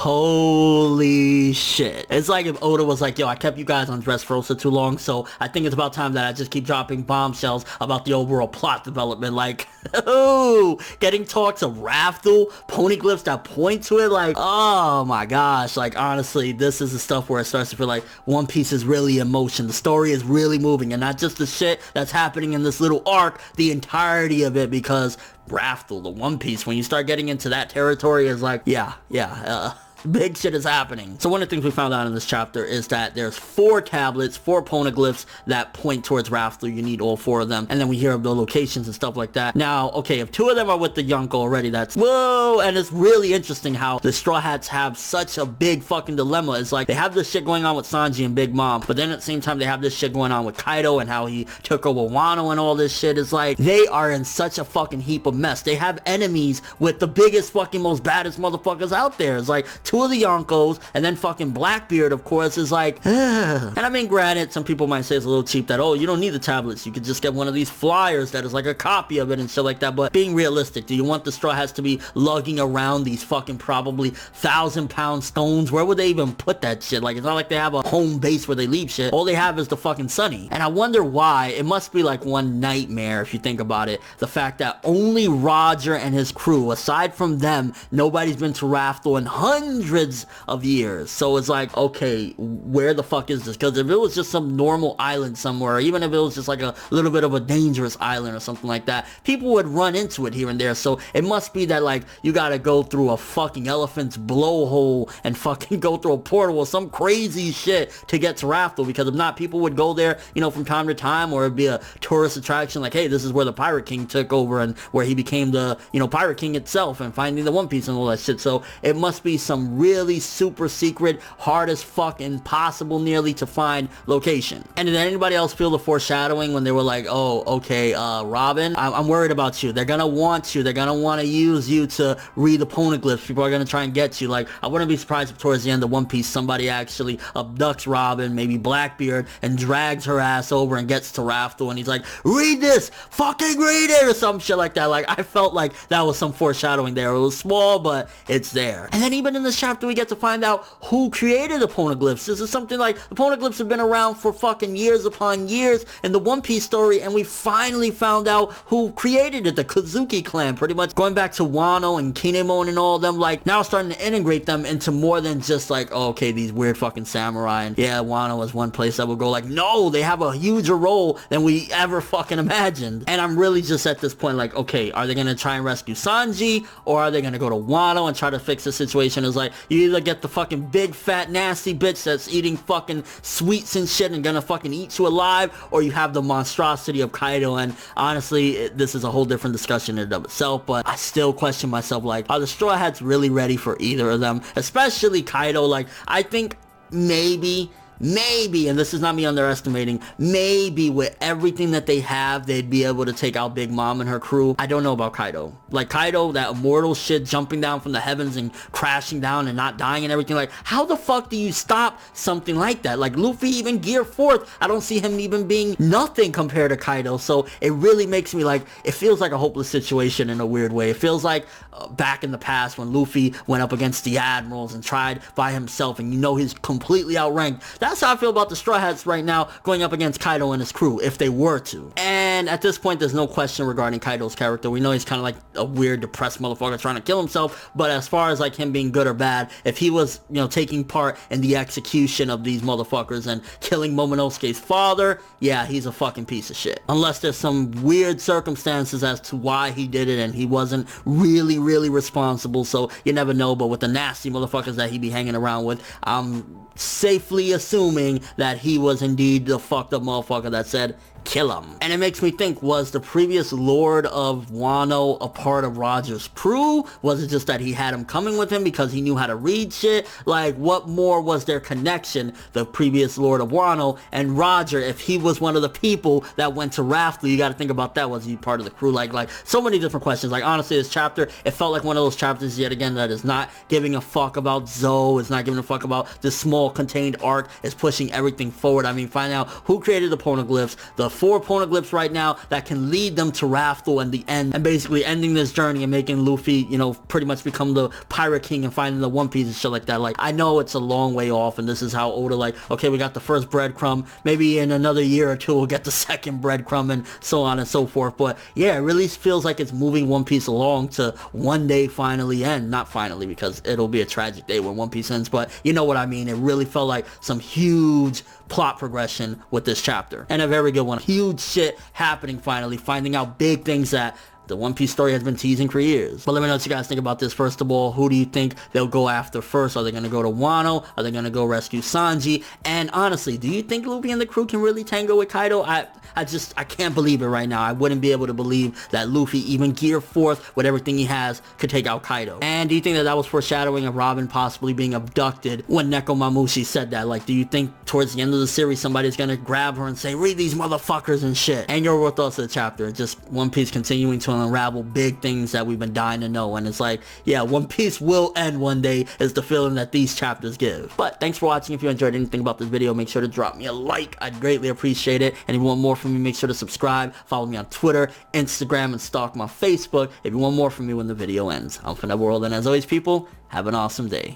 Holy shit. It's like if Oda was like, yo, I kept you guys on Dressrosa too long, so I think it's about time that I just keep dropping bombshells about the overall plot development. Like, ooh, getting talks of Raftel, poneglyphs that point to it, like, oh my gosh. Like, honestly, this is the stuff where it starts to feel like One Piece is really in motion. The story is really moving, and not just the shit that's happening in this little arc, the entirety of it, because Raftel, the One Piece, when you start getting into that territory, is like, big shit is happening. So one of the things we found out in this chapter is that there's 4 tablets, 4 poneglyphs that point towards Raftel. You need all 4 of them. And then we hear of the locations and stuff like that. Now, okay, if 2 of them are with the Yonko already, that's whoa. And it's really interesting how the Straw Hats have such a big fucking dilemma. It's like they have this shit going on with Sanji and Big Mom, but then at the same time they have this shit going on with Kaido and how he took over Wano and all this shit. It's like they are in such a fucking heap of mess. They have enemies with the biggest fucking most baddest motherfuckers out there. It's like 2 of the Yonkos, and then fucking Blackbeard, of course, is like, and I mean, granted, some people might say it's a little cheap that, oh, you don't need the tablets, you could just get one of these flyers that is like a copy of it and shit like that. But being realistic, do you want the Straw Hats to be lugging around these fucking probably 1,000-pound stones? Where would they even put that shit? Like, it's not like they have a home base where they leave shit. All they have is the fucking Sunny. And I wonder why. It must be like one nightmare if you think about it. The fact that only Roger and his crew, aside from them, nobody's been to Raftel in hundreds of years. So it's like, okay, where the fuck is this? Because if it was just some normal island somewhere, or even if it was just like a little bit of a dangerous island or something like that, people would run into it here and there. So it must be that, like, you gotta go through a fucking elephant's blowhole and fucking go through a portal or some crazy shit to get to Raftel, because if not, people would go there, you know, from time to time, or it'd be a tourist attraction, like, hey, this is where the Pirate King took over and where he became the, you know, Pirate King itself and finding the One Piece and all that shit. So it must be some really super secret, hard as fuck, impossible nearly to find location. And did anybody else feel the foreshadowing when they were like, oh, okay, Robin, I'm worried about you. They're gonna want you. They're gonna want to use you to read the poneglyphs. People are gonna try and get you. Like, I wouldn't be surprised if towards the end of One Piece somebody actually abducts Robin, maybe Blackbeard, and drags her ass over and gets to Raftel, and he's like, read this, fucking read it, or some shit like that. Like, I felt like that was some foreshadowing there. It was small, but it's there. And then even in this chapter, we get to find out who created the poneglyphs. This is something like, the poneglyphs have been around for fucking years upon years in the One Piece story, and we finally found out who created it, the Kozuki clan, pretty much going back to Wano and Kinemon and all of them, like, now starting to integrate them into more than just like, oh, okay, these weird fucking samurai, and yeah, Wano was one place that would go. Like, no, they have a huger role than we ever fucking imagined. And I'm really just at this point like, okay, are they gonna try and rescue Sanji, or are they gonna go to Wano and try to fix the situation? It's like, you either get the fucking big fat nasty bitch that's eating fucking sweets and shit and gonna fucking eat you alive, or you have the monstrosity of Kaido. And honestly, this is a whole different discussion in and of itself, but I still question myself, like, are the Straw Hats really ready for either of them? Especially Kaido. Like, I think maybe, and this is not me underestimating, maybe with everything that they have, they'd be able to take out Big Mom and her crew. I don't know about Kaido. Like, Kaido, that immortal shit, jumping down from the heavens and crashing down and not dying and everything. Like, how the fuck do you stop something like that? Like, Luffy, even Gear 4th, I don't see him even being nothing compared to Kaido. So it really makes me like, it feels like a hopeless situation in a weird way. It feels like back in the past when Luffy went up against the admirals and tried by himself, and you know he's completely outranked. That's how I feel about the Straw Hats right now, going up against Kaido and his crew, if they were to. And at this point, there's no question regarding Kaido's character. We know he's kind of like a weird, depressed motherfucker trying to kill himself, but as far as like him being good or bad, if he was, you know, taking part in the execution of these motherfuckers and killing Momonosuke's father, yeah, he's a fucking piece of shit. Unless there's some weird circumstances as to why he did it and he wasn't really responsible, so you never know. But with the nasty motherfuckers that he be hanging around with, I'm safely assuming that he was indeed the fucked up motherfucker that said, kill him. And it makes me think, was the previous Lord of Wano a part of Roger's crew? Was it just that he had him coming with him because he knew how to read shit? Like, what more was their connection, the previous Lord of Wano and Roger? If he was one of the people that went to Raftel, you gotta think about that. Was he part of the crew? Like so many different questions. Like, honestly, this chapter, it felt like one of those chapters yet again that is not giving a fuck about Zoe. It's not giving a fuck about this small contained arc. is pushing everything forward. I mean, finding out who created the poneglyphs, the 4 poneglyphs right now that can lead them to Raftel and the end, and basically ending this journey and making Luffy, you know, pretty much become the Pirate King and finding the One Piece and shit like that. Like, I know it's a long way off, and this is how Oda, like, okay, we got the first breadcrumb, maybe in another year or two we'll get the second breadcrumb and so on and so forth. But yeah, it really feels like it's moving One Piece along to one day finally end. Not finally, because it'll be a tragic day when One Piece ends, but you know what I mean. It really felt like some huge plot progression with this chapter, and a very good one. Huge shit happening finally, finding out big things that the One Piece story has been teasing for years. But let me know what you guys think about this. First of all, who do you think they'll go after first? Are they going to go to Wano? Are they going to go rescue Sanji? And honestly, do you think Luffy and the crew can really tango with Kaido? I can't believe it right now. I wouldn't be able to believe that Luffy, even Gear 4th, with everything he has, could take out Kaido. And do you think that that was foreshadowing of Robin possibly being abducted when Nekomamushi said that? Like, do you think towards the end of the series somebody's gonna grab her and say, read these motherfuckers and shit? And your overall thoughts of the chapter? Just One Piece continuing to unravel big things that we've been dying to know. And it's like, yeah, One Piece will end one day, is the feeling that these chapters give. But thanks for watching. If you enjoyed anything about this video, make sure to drop me a like. I'd greatly appreciate it. And if you want more from me, make sure to subscribe, follow me on Twitter, Instagram, and stalk my Facebook if you want more from me when the video ends. I'm ForneverWorld, and as always, people, have an awesome day.